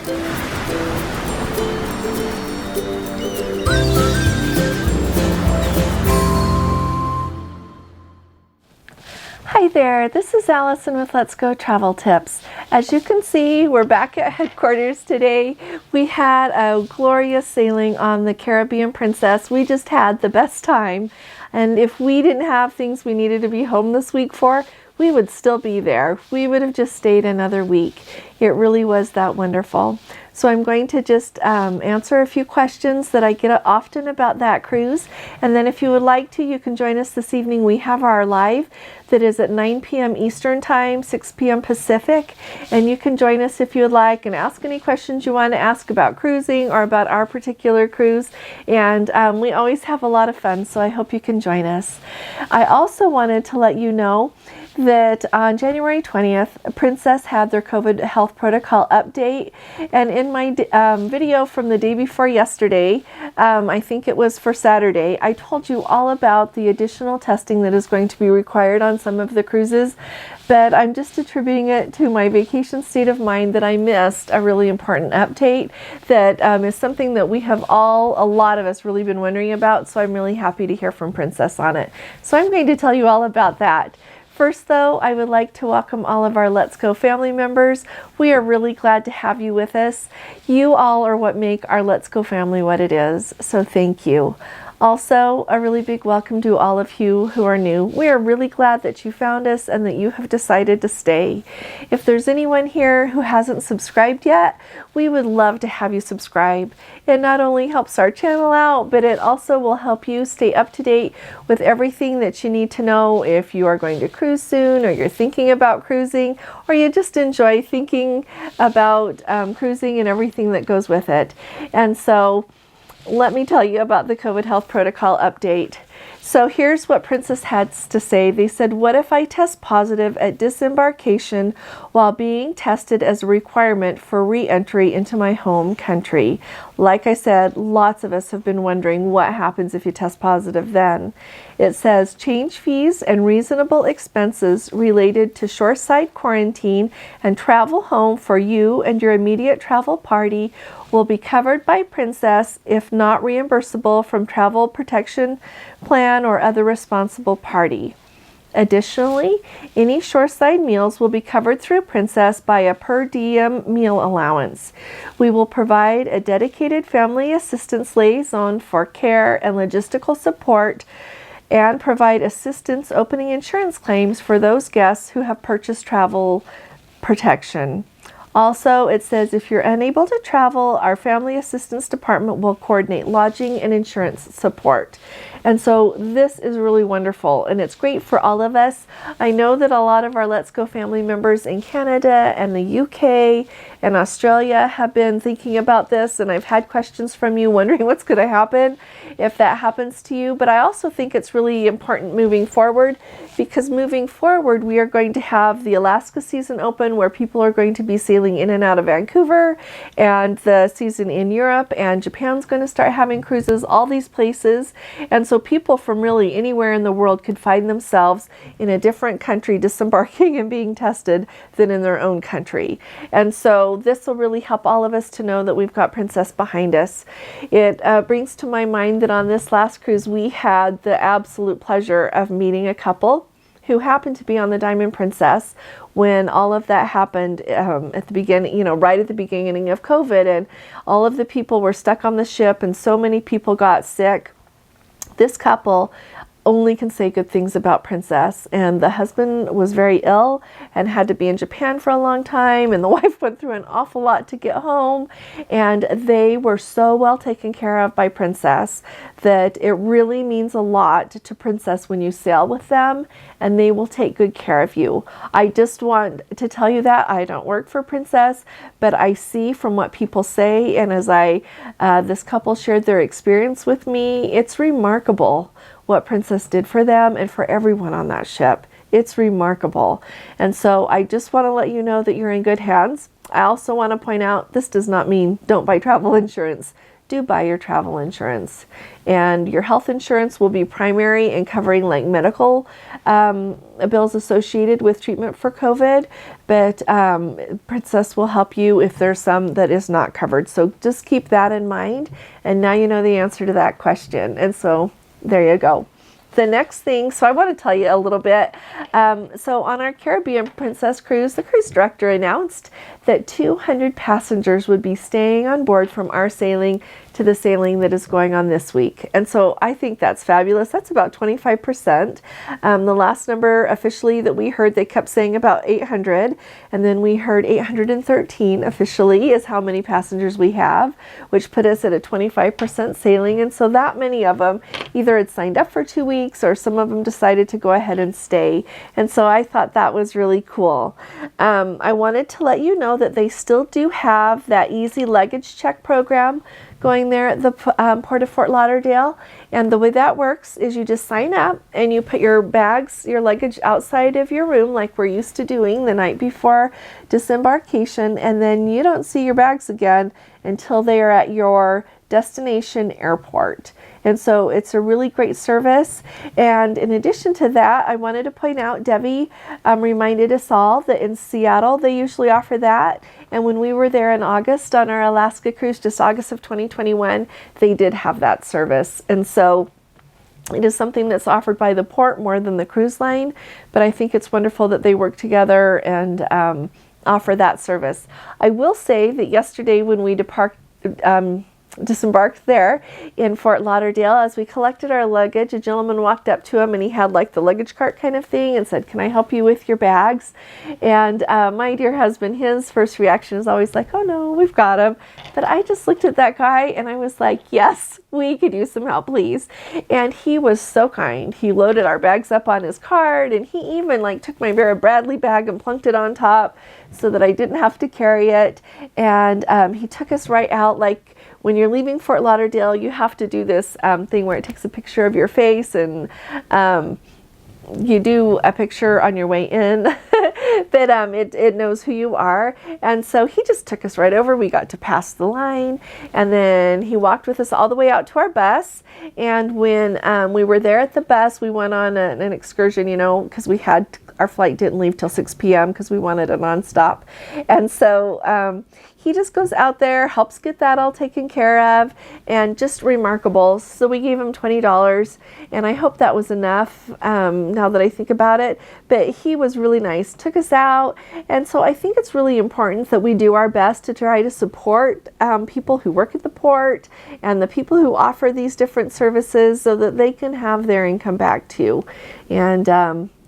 Hi there, this is Allison with Let's Go Travel Tips. As you can see, we're back at headquarters today. We had a glorious sailing on the Caribbean Princess. We just had the best time. And if we didn't have things we needed to be home this week for, we would still be there. We would have just stayed another week. It really was that wonderful. So I'm going to just answer a few questions that I get often about that cruise. And then if you would like to, you can join us this evening. We have our live that is at 9 p.m. Eastern Time, 6 p.m. Pacific. And you can join us if you would like and ask any questions you want to ask about cruising or about our particular cruise. And we always have a lot of fun, so I hope you can join us. I also wanted to let you know that on January 20th, Princess had their COVID health protocol update. And in my video from the day before yesterday, I think it was for Saturday, I told you all about the additional testing that is going to be required on some of the cruises. But I'm just attributing it to my vacation state of mind that I missed a really important update that is something that we have a lot of us really been wondering about. So I'm really happy to hear from Princess on it. So I'm going to tell you all about that. First, though, I would like to welcome all of our Let's Go family members. We are really glad to have you with us. You all are what make our Let's Go family what it is, so thank you. Also, a really big welcome to all of you who are new. We are really glad that you found us and that you have decided to stay. If there's anyone here who hasn't subscribed yet, we would love to have you subscribe. It not only helps our channel out, but it also will help you stay up to date with everything that you need to know if you are going to cruise soon, or you're thinking about cruising, or you just enjoy thinking about cruising and everything that goes with it. And so, let me tell you about the COVID health protocol update. So here's what Princess had to say. They said, what if I test positive at disembarkation while being tested as a requirement for re-entry into my home country? Like I said, lots of us have been wondering what happens if you test positive then. It says, change fees and reasonable expenses related to shoreside quarantine and travel home for you and your immediate travel party will be covered by Princess if not reimbursable from Travel Protection Plan or other responsible party. Additionally, any shoreside meals will be covered through Princess by a per diem meal allowance. We will provide a dedicated family assistance liaison for care and logistical support and provide assistance opening insurance claims for those guests who have purchased travel protection. Also, it says if you're unable to travel, our family assistance department will coordinate lodging and insurance support. And so this is really wonderful, and it's great for all of us. I know that a lot of our Let's Go family members in Canada and the UK and Australia have been thinking about this, and I've had questions from you wondering what's going to happen if that happens to you. But I also think it's really important moving forward, because moving forward we are going to have the Alaska season open, where people are going to be sailing in and out of Vancouver, and the season in Europe and Japan's going to start having cruises, all these places. And so people from really anywhere in the world could find themselves in a different country disembarking and being tested than in their own country. And so this will really help all of us to know that we've got Princess behind us. It brings to my mind that on this last cruise we had the absolute pleasure of meeting a couple who happened to be on the Diamond Princess when all of that happened at the beginning, right at the beginning of COVID, and all of the people were stuck on the ship and so many people got sick. This couple only can say good things about Princess, and the husband was very ill and had to be in Japan for a long time, and the wife went through an awful lot to get home, and they were so well taken care of by Princess that it really means a lot to Princess when you sail with them, and they will take good care of you. I just want to tell you that I don't work for Princess, but I see from what people say, and as this couple shared their experience with me, it's remarkable what Princess did for them and for everyone on that ship. It's remarkable. And so I just want to let you know that you're in good hands. I also want to point out, this does not mean don't buy travel insurance. do buy your travel insurance. And your health insurance will be primary in covering like medical bills associated with treatment for COVID, but Princess will help you if there's some that is not covered. So just keep that in mind. And now you know the answer to that question. And so there you go. The next thing, so I want to tell you a little bit. So on our Caribbean Princess cruise, the cruise director announced that 200 passengers would be staying on board from our sailing to the sailing that is going on this week. And so I think that's fabulous. That's about 25%. The last number officially that we heard, they kept saying about 800. And then we heard 813 officially is how many passengers we have, which put us at a 25% sailing. And so that many of them either had signed up for 2 weeks or some of them decided to go ahead and stay. And so I thought that was really cool. I wanted to let you know that they still do have that easy luggage check program going there at the Port of Fort Lauderdale. And the way that works is you just sign up and you put your bags, your luggage outside of your room like we're used to doing the night before disembarkation, and then you don't see your bags again until they are at your destination airport. And so it's a really great service. And in addition to that, I wanted to point out, Debbie reminded us all that in Seattle, they usually offer that. And when we were there in August on our Alaska cruise, just August of 2021, they did have that service. And so it is something that's offered by the port more than the cruise line. But I think it's wonderful that they work together and offer that service. I will say that yesterday when we disembarked there in Fort Lauderdale, as we collected our luggage, a gentleman walked up to him and he had like the luggage cart kind of thing and said, "Can I help you with your bags?" And my dear husband, his first reaction is always like, "Oh no, we've got them." But I just looked at that guy and I was like, "Yes, we could use some help, please." And he was so kind. He loaded our bags up on his cart, and he even like took my Vera Bradley bag and plunked it on top so that I didn't have to carry it. And he took us right out. Like when you're leaving Fort Lauderdale, you have to do this thing where it takes a picture of your face, and you do a picture on your way in, but it knows who you are. And so he just took us right over. We got to pass the line, and then he walked with us all the way out to our bus. And when we were there at the bus, we went on an excursion, you know, because our flight didn't leave till 6 p.m. because we wanted a nonstop. And so he just goes out there, helps get that all taken care of, and just remarkable. So we gave him $20, and I hope that was enough now that I think about it. But he was really nice, took us out, and so I think it's really important that we do our best to try to support people who work at the port and the people who offer these different services so that they can have their income back too. And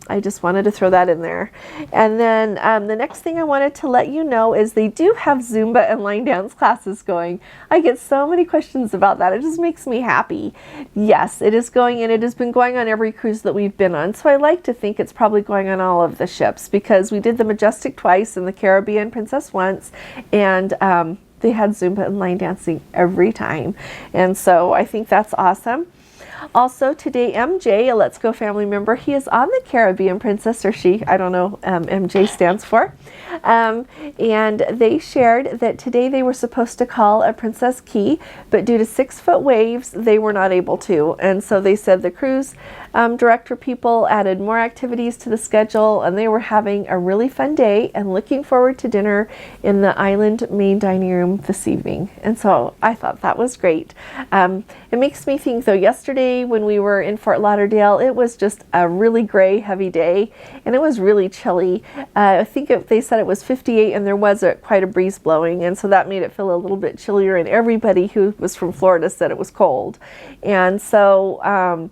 I just wanted to throw that in there. And then the next thing I wanted to let you know is they do have Zumba and line dance classes going. I get so many questions about that. It just makes me happy. Yes, it is going, and it has been going on every cruise that we've been on. So I like to think it's probably going on all of the ships, because we did the Majestic twice and the Caribbean Princess once, and they had Zumba and line dancing every time. And so I think that's awesome. Also today, MJ, a Let's Go family member, he is on the Caribbean Princess, or she, I don't know, MJ stands for. And they shared that today they were supposed to call at Princess Key, but due to 6-foot waves, they were not able to. And so they said the cruise director people added more activities to the schedule, and they were having a really fun day and looking forward to dinner in the island main dining room this evening. And so I thought that was great. It makes me think, though, yesterday when we were in Fort Lauderdale, it was just a really gray, heavy day, and it was really chilly. I think they said it was 58, and there was quite a breeze blowing, and so that made it feel a little bit chillier, and everybody who was from Florida said it was cold. And so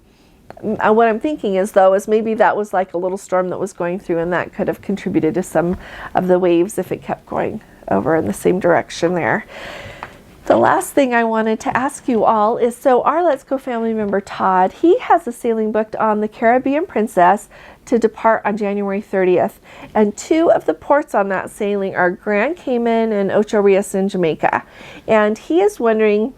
what I'm thinking is, though, is maybe that was like a little storm that was going through, and that could have contributed to some of the waves if it kept going over in the same direction there. The last thing I wanted to ask you all is, so our Let's Go family member Todd, he has a sailing booked on the Caribbean Princess to depart on January 30th. And 2 of the ports on that sailing are Grand Cayman and Ocho Rios in Jamaica. And he is wondering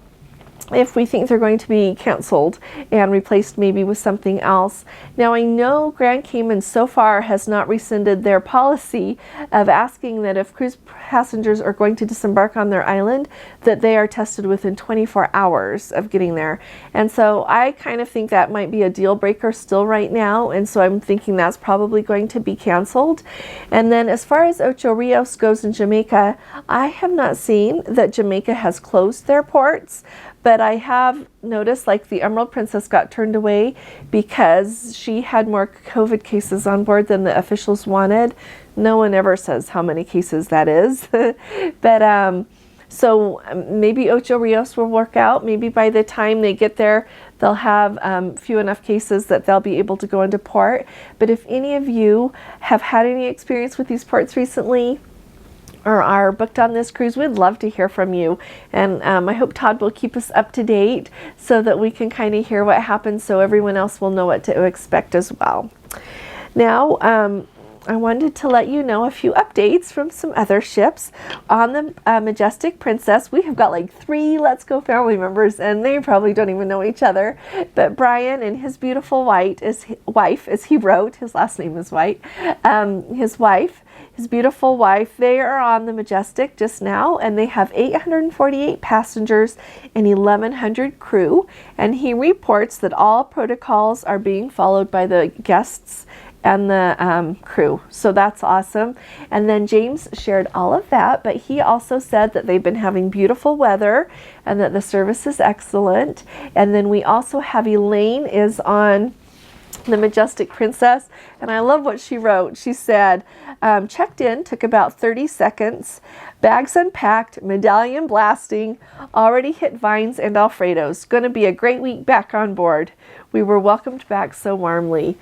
if we think they're going to be canceled and replaced maybe with something else. Now, I know Grand Cayman so far has not rescinded their policy of asking that if cruise passengers are going to disembark on their island, that they are tested within 24 hours of getting there. And so I kind of think that might be a deal breaker still right now, and so I'm thinking that's probably going to be canceled. And then as far as Ocho Rios goes in Jamaica, I have not seen that Jamaica has closed their ports, but I have noticed like the Emerald Princess got turned away because she had more COVID cases on board than the officials wanted. No one ever says how many cases that is. But so maybe Ocho Rios will work out. Maybe by the time they get there, they'll have few enough cases that they'll be able to go into port. But if any of you have had any experience with these ports recently, or are booked on this cruise, we'd love to hear from you. And I hope Todd will keep us up to date so that we can kind of hear what happens, so everyone else will know what to expect as well. Now, I wanted to let you know a few updates from some other ships. On the Majestic Princess, we have got like 3 Let's Go family members, and they probably don't even know each other. But Brian and his beautiful wife, as he wrote, his last name is White, his beautiful wife, they are on the Majestic just now, and they have 848 passengers and 1,100 crew. And he reports that all protocols are being followed by the guests and the crew. So that's awesome. And then James shared all of that, but he also said that they've been having beautiful weather and that the service is excellent. And then we also have Elaine is on the Majestic Princess, and I love what she wrote. She said, checked in, took about 30 seconds, bags unpacked, medallion blasting, already hit vines and Alfredos. Going to be a great week back on board. We were welcomed back so warmly.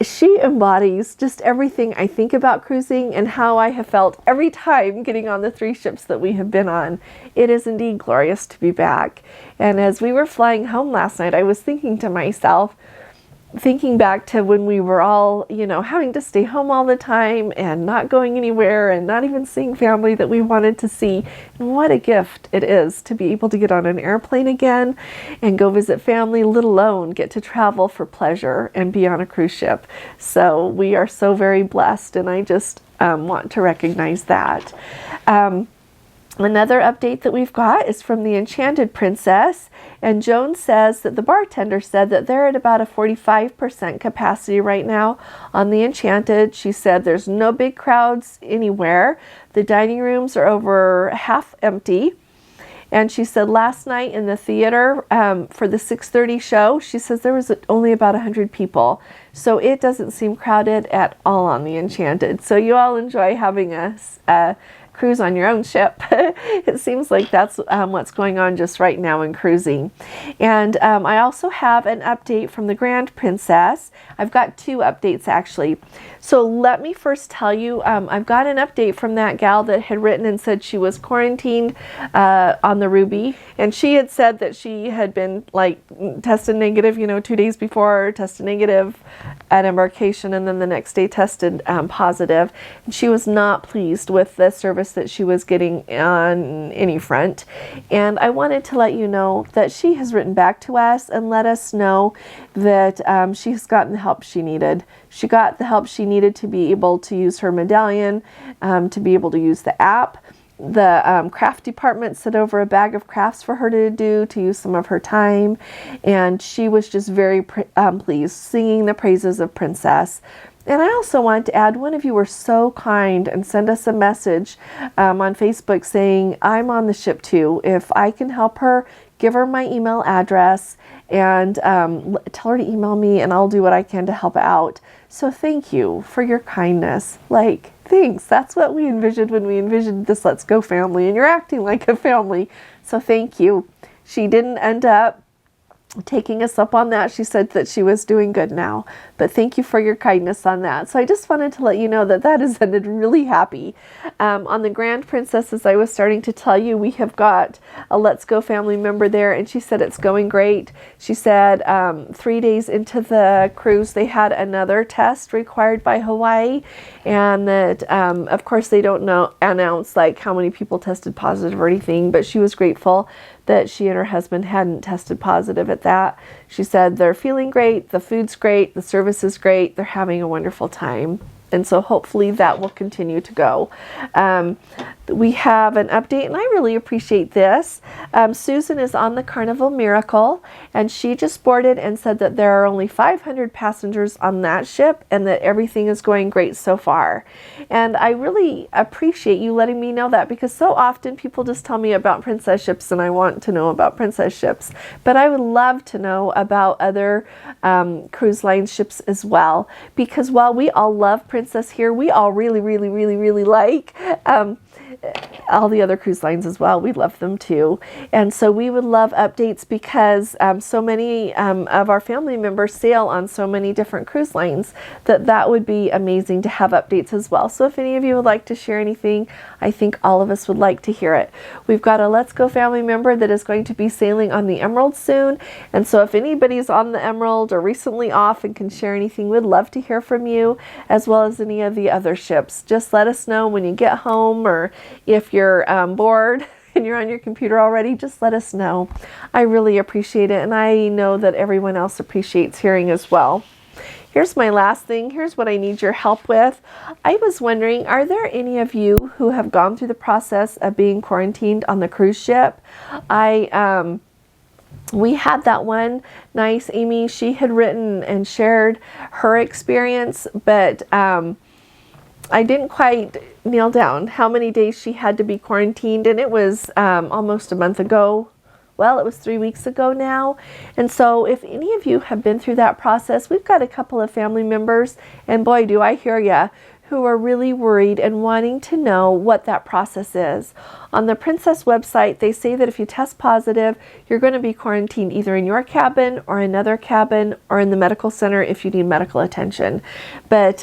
She embodies just everything I think about cruising and how I have felt every time getting on the 3 ships that we have been on. It is indeed glorious to be back. And as we were flying home last night, I was thinking to myself, thinking back to when we were all, having to stay home all the time and not going anywhere and not even seeing family that we wanted to see. And what a gift it is to be able to get on an airplane again and go visit family, let alone get to travel for pleasure and be on a cruise ship. So we are so very blessed, and I just want to recognize that. Another update that we've got is from the Enchanted Princess, and Joan says that the bartender said that they're at about a 45% capacity right now on the Enchanted. She said there's no big crowds anywhere. The dining rooms are over half empty. And she said last night in the theater for the 6:30 show, she says there was only about 100 people. So it doesn't seem crowded at all on the Enchanted. So you all enjoy having a cruise on your own ship. It seems like that's what's going on just right now in cruising. And I also have an update from the Grand Princess. I've got 2 updates actually. So let me first tell you, I've got an update from that gal that had written and said she was quarantined on the Ruby, and she had said that she had been like tested negative, 2 days before, tested negative at embarkation, and then the next day tested positive. And she was not pleased with the service that she was getting on any front. And I wanted to let you know that she has written back to us and let us know that she has gotten the help she needed. She got the help she needed to be able to use her medallion, to be able to use the app. The craft department sent over a bag of crafts for her to do, to use some of her time. And she was just very pleased, singing the praises of Princess. And I also want to add, one of you were so kind and sent us a message on Facebook saying, I'm on the ship too. If I can help her, give her my email address and tell her to email me, and I'll do what I can to help out. So thank you for your kindness. Thanks. That's what we envisioned when we envisioned this Let's Go family, and you're acting like a family. So thank you. She didn't end up taking us up on that. She said that she was doing good now, but thank you for your kindness on that. So I just wanted to let you know that that has ended really happy. On the Grand Princess, as I was starting to tell you, we have got a Let's Go family member there, and she said it's going great. She said 3 days into the cruise, they had another test required by Hawaii, and that of course they don't announce like how many people tested positive or anything, but she was grateful that she and her husband hadn't tested positive at that. She said they're feeling great, the food's great, the service is great, they're having a wonderful time. And so hopefully that will continue to go. We have an update, and I really appreciate this. Susan is on the Carnival Miracle, and she just boarded and said that there are only 500 passengers on that ship and that everything is going great so far. And I really appreciate you letting me know that, because so often people just tell me about princess ships, and I want to know about princess ships. But I would love to know about other cruise line ships as well, because while we all love Princess here, we all really like all the other cruise lines as well. We love them too. And so we would love updates, because so many of our family members sail on so many different cruise lines that would be amazing to have updates as well. So if any of you would like to share anything, I think all of us would like to hear it. We've got a Let's Go family member that is going to be sailing on the Emerald soon. And so if anybody's on the Emerald or recently off and can share anything, we'd love to hear from you, as well as any of the other ships. Just let us know when you get home, or if you're bored and you're on your computer already, just let us know. I really appreciate it, and I know that everyone else appreciates hearing as well. Here's my last thing. Here's what I need your help with. I was wondering, are there any of you who have gone through the process of being quarantined on the cruise ship? We had that one nice Amy. She had written and shared her experience, but I didn't quite nail down how many days she had to be quarantined, and it was almost a month ago. Well, it was 3 weeks ago now. And so if any of you have been through that process, we've got a couple of family members, and boy, do I hear ya, who are really worried and wanting to know what that process is. On the Princess website, they say that if you test positive, you're going to be quarantined either in your cabin or another cabin, or in the medical center if you need medical attention. But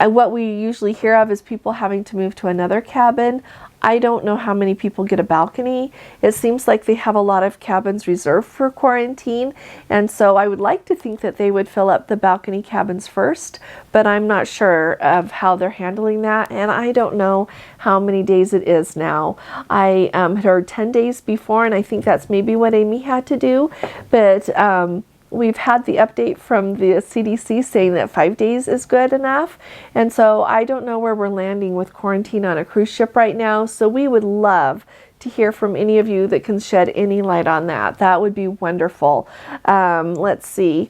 what we usually hear of is people having to move to another cabin. I don't know how many people get a balcony. It seems like they have a lot of cabins reserved for quarantine, and so I would like to think that they would fill up the balcony cabins first, but I'm not sure of how they're handling that, and I don't know how many days it is now. I had heard 10 days before, and I think that's maybe what Amy had to do, but we've had the update from the CDC saying that 5 days is good enough. And so I don't know where we're landing with quarantine on a cruise ship right now. So we would love to hear from any of you that can shed any light on that. That would be wonderful. Let's see.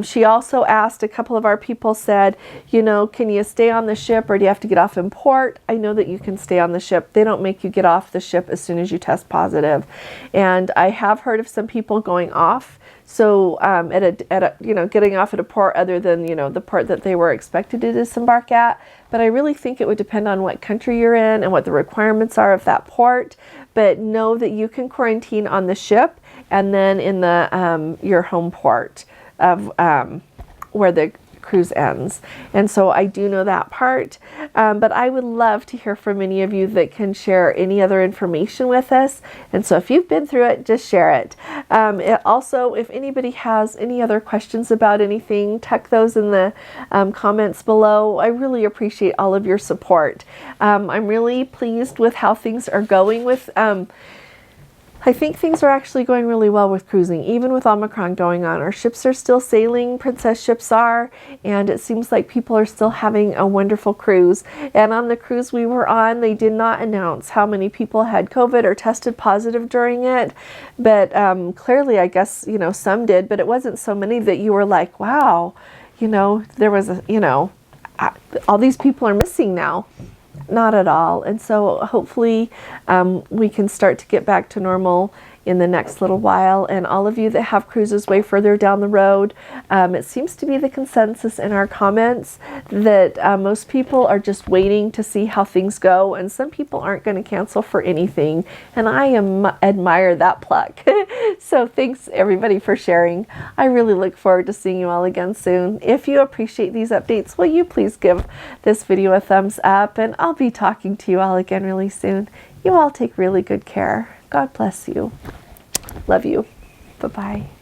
She also asked, a couple of our people said, you know, can you stay on the ship, or do you have to get off in port? I know that you can stay on the ship. They don't make you get off the ship as soon as you test positive. And I have heard of some people going off. So getting off at a port other than, the port that they were expected to disembark at. But I really think it would depend on what country you're in and what the requirements are of that port. But know that you can quarantine on the ship and then in the your home port of where the cruise ends. And so I do know that part, but I would love to hear from any of you that can share any other information with us. And so if you've been through it, just share it. Also, if anybody has any other questions about anything, tuck those in the comments below. I really appreciate all of your support. I'm really pleased with how things are going with I think things are actually going really well with cruising, even with Omicron going on. Our ships are still sailing, Princess ships are, and it seems like people are still having a wonderful cruise. And on the cruise we were on, they did not announce how many people had COVID or tested positive during it. But clearly, I guess, some did, but it wasn't so many that you were like, wow, there was, all these people are missing now. Not at all. And so hopefully we can start to get back to normal in the next little while. And all of you that have cruises way further down the road, it seems to be the consensus in our comments that most people are just waiting to see how things go, and some people aren't going to cancel for anything, and I admire that pluck. So thanks everybody for sharing. I really look forward to seeing you all again soon. If you appreciate these updates, will you please give this video a thumbs up, and I'll be talking to you all again really soon. You all take really good care. God bless you. Love you. Bye-bye.